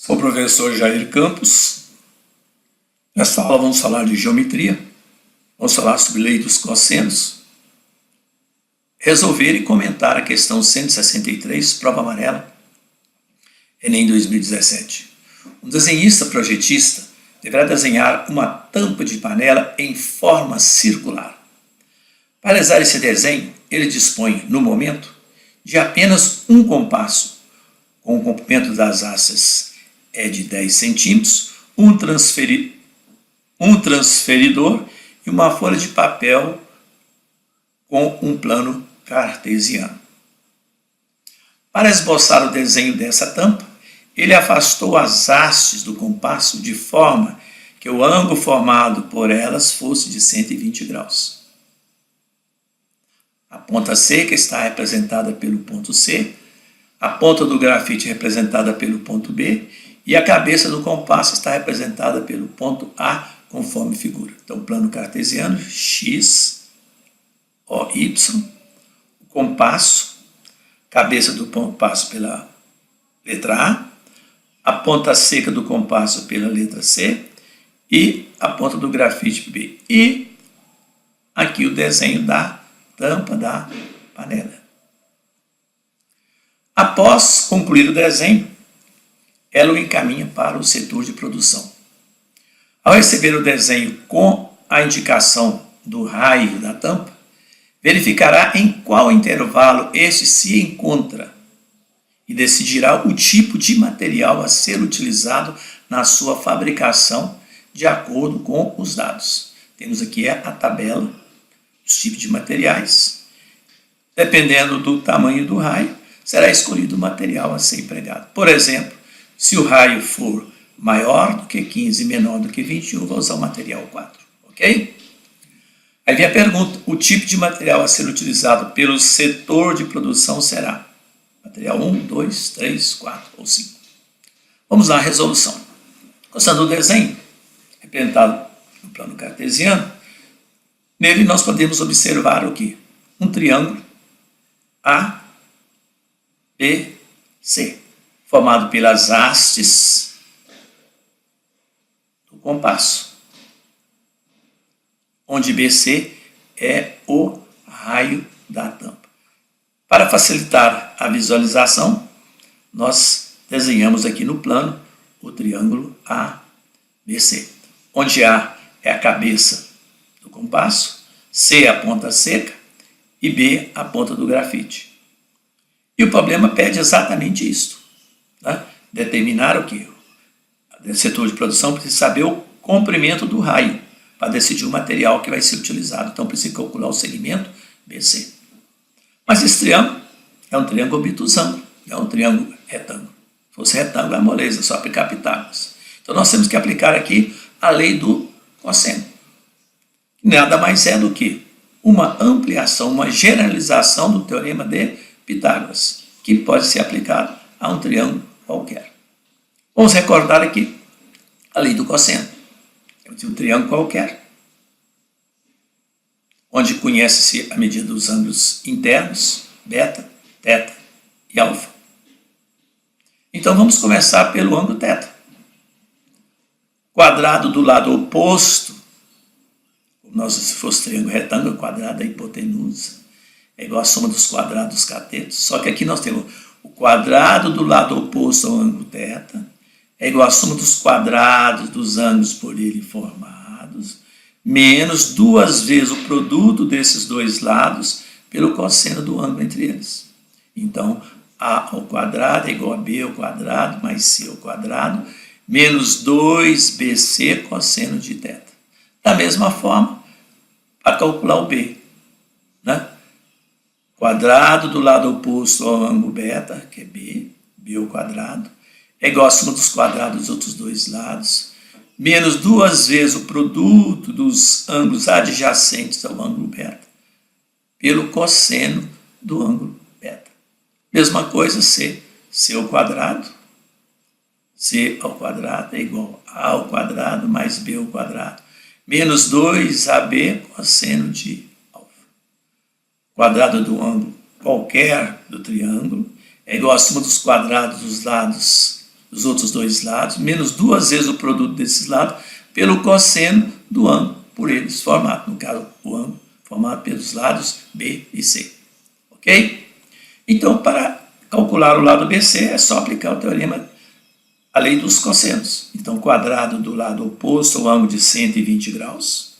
Sou o professor Jair Campos. Nesta aula vamos falar de geometria, vamos falar sobre lei dos cossenos, resolver e comentar a questão 163, prova amarela, Enem 2017. Um desenhista projetista deverá desenhar uma tampa de panela em forma circular. Para realizar esse desenho, ele dispõe, no momento, de apenas um compasso, com o comprimento das hastes de 10 centímetros, um transferidor e uma folha de papel com um plano cartesiano. Para esboçar o desenho dessa tampa, ele afastou as hastes do compasso de forma que o ângulo formado por elas fosse de 120 graus. A ponta seca está representada pelo ponto C, a ponta do grafite representada pelo ponto B e a cabeça do compasso está representada pelo ponto A, conforme figura. Então, plano cartesiano, X, O, Y, o compasso, cabeça do compasso pela letra A ponta seca do compasso pela letra C e a ponta do grafite B. E aqui o desenho da tampa da panela. Após concluir o desenho, ela o encaminha para o setor de produção. Ao receber o desenho com a indicação do raio da tampa, verificará em qual intervalo este se encontra e decidirá o tipo de material a ser utilizado na sua fabricação de acordo com os dados. Temos aqui a tabela dos tipos de materiais. Dependendo do tamanho do raio, será escolhido o material a ser empregado. Por exemplo, se o raio for maior do que 15 e menor do que 21, vou usar o material 4, ok? Aí vem a pergunta, o tipo de material a ser utilizado pelo setor de produção será material 1, 2, 3, 4 ou 5. Vamos lá, resolução. Gostando do desenho, representado no plano cartesiano, nele nós podemos observar o quê? Um triângulo A, B, C, formado pelas hastes do compasso, onde BC é o raio da tampa. Para facilitar a visualização, nós desenhamos aqui no plano o triângulo ABC, onde A é a cabeça do compasso, C é a ponta seca e B a ponta do grafite. E o problema pede exatamente isso, né? Determinar o que? O setor de produção precisa saber o comprimento do raio para decidir o material que vai ser utilizado. Então precisa calcular o segmento BC. Mas esse triângulo é um triângulo obtusângulo, não é um triângulo retângulo. Se fosse retângulo é moleza, só aplicar Pitágoras. Então nós temos que aplicar aqui a lei do cosseno. Nada mais é do que uma ampliação, uma generalização do teorema de Pitágoras, que pode ser aplicado a um triângulo qualquer. Vamos recordar aqui a lei do cosseno. Temos um triângulo qualquer, onde conhece-se a medida dos ângulos internos, beta, teta e alfa. Então vamos começar pelo ângulo teta. Quadrado do lado oposto, se fosse triângulo retângulo, quadrado da hipotenusa, é igual a soma dos quadrados dos catetos. Só que aqui nós temos o quadrado do lado oposto ao ângulo θ, é igual a soma dos quadrados dos ângulos por ele formados, menos 2 vezes o produto desses dois lados pelo cosseno do ângulo entre eles. Então, A ao quadrado é igual a B ao quadrado mais C ao quadrado, menos 2BC cosseno de θ. Da mesma forma, para calcular o B, né? Quadrado do lado oposto ao ângulo beta, que é B ao quadrado, é igual a soma dos quadrados dos outros dois lados, menos 2 vezes o produto dos ângulos adjacentes ao ângulo beta, pelo cosseno do ângulo beta. Mesma coisa, C ao quadrado. C ao quadrado é igual a ao quadrado mais B ao quadrado, menos 2AB cosseno de alfa. Quadrado do ângulo qualquer do triângulo é igual à soma dos quadrados dos lados dos outros dois lados, menos 2 vezes o produto desses lados, pelo cosseno do ângulo por eles formado. No caso, o ângulo formado pelos lados B e C. Ok? Então, para calcular o lado BC, é só aplicar o teorema, a lei dos cossenos. Então, quadrado do lado oposto ao ângulo de 120 graus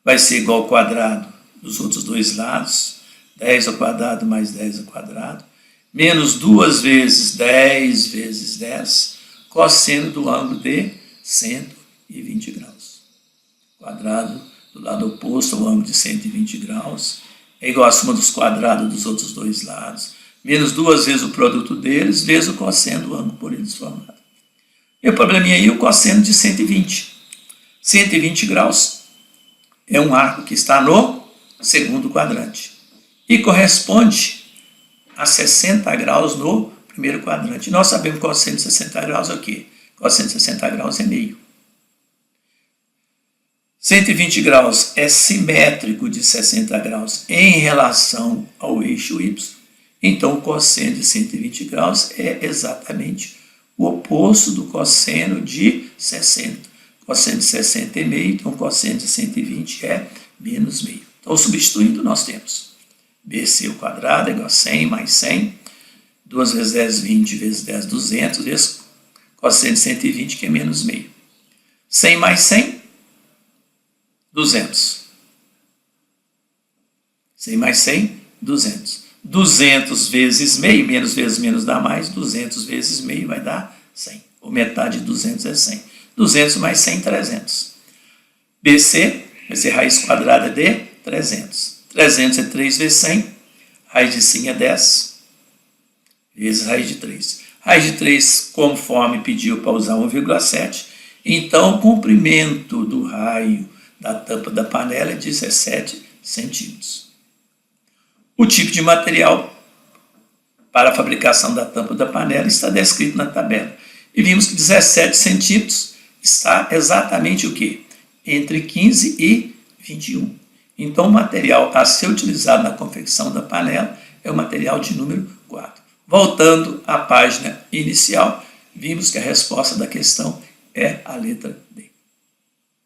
vai ser igual ao quadrado dos outros dois lados, 10 ao quadrado mais 10 ao quadrado, menos 2 vezes 10 vezes 10, cosseno do ângulo de 120 graus. Quadrado do lado oposto ao ângulo de 120 graus é igual à soma dos quadrados dos outros dois lados, menos 2 vezes o produto deles, vezes o cosseno do ângulo por eles formado. E o probleminha aí, o cosseno de 120. 120 graus é um arco que está no segundo quadrante e corresponde a 60 graus no primeiro quadrante. E nós sabemos que o cosseno de 60 graus é o quê? O cosseno de 60 graus é meio. 120 graus é simétrico de 60 graus em relação ao eixo Y. Então, o cosseno de 120 graus é exatamente o oposto do cosseno de 60. Cosseno de 60 é meio, então o cosseno de 120 é menos meio. Então, substituindo, nós temos BC ao quadrado é igual a 100 mais 100, 2 vezes 10, 20 vezes 10, 200, vezes cosseno de 120, que é menos meio. 100 mais 100, 200. 100 mais 100, 200. 200 vezes meio, menos vezes menos dá mais, 200 vezes meio vai dar 100. Ou metade de 200 é 100. 200 mais 100, 300. BC vai ser raiz quadrada de 300. 300 é 3 vezes 100, raiz de 5 é 10, vezes raiz de 3. Raiz de 3, conforme pediu para usar 1,7, então o comprimento do raio da tampa da panela é 17 centímetros. O tipo de material para a fabricação da tampa da panela está descrito na tabela. E vimos que 17 centímetros está exatamente o quê? Entre 15 e 21. Então, o material a ser utilizado na confecção da panela é o material de número 4. Voltando à página inicial, vimos que a resposta da questão é a letra D.